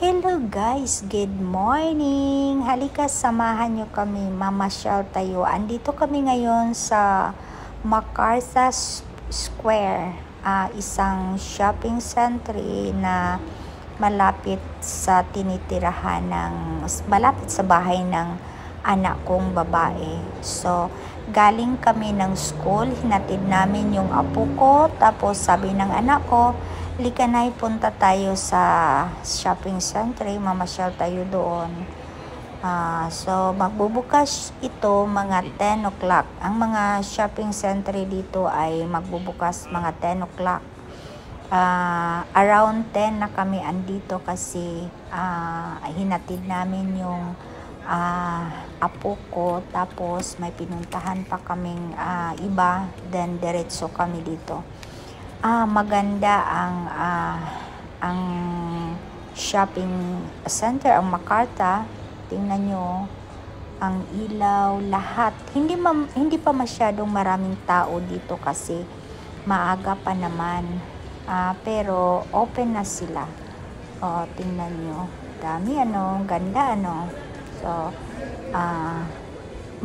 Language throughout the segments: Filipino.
Hello guys, good morning. Halika, samahan nyo kami, mamasyal tayo. Andito kami ngayon sa MacArthur Square, isang shopping center na malapit sa malapit sa bahay ng anak kong babae. So, galing kami ng school, hinatid namin yung apo ko, tapos sabi ng anak ko, lika na, punta tayo sa shopping center, mamasyal tayo doon. So, magbubukas ito mga 10 o'clock. Ang mga shopping center dito ay magbubukas mga 10 o'clock. Around 10 na kami andito kasi hinatid namin yung apo ko, tapos may pinuntahan pa kaming iba, then diretso kami dito. Maganda ang shopping center, ang MacArthur. Tingnan nyo, ang ilaw, lahat. Hindi pa masyadong maraming tao dito kasi maaga pa naman. Pero open na sila. Tingnan nyo. Dami ganda So,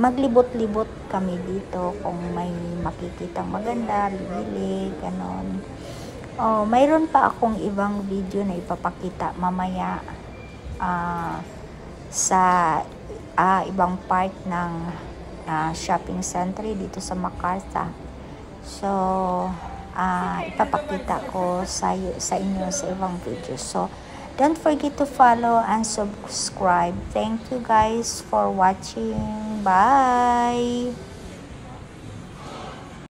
maglibot-libot kami dito kung may makikitang maganda, bibili, ganon. Mayroon pa akong ibang video na ipapakita mamaya sa ibang part ng shopping center dito sa MacArthur. So, ipapakita ko sa inyo sa ibang video. So, don't forget to follow and subscribe. Thank you guys for watching. Bye!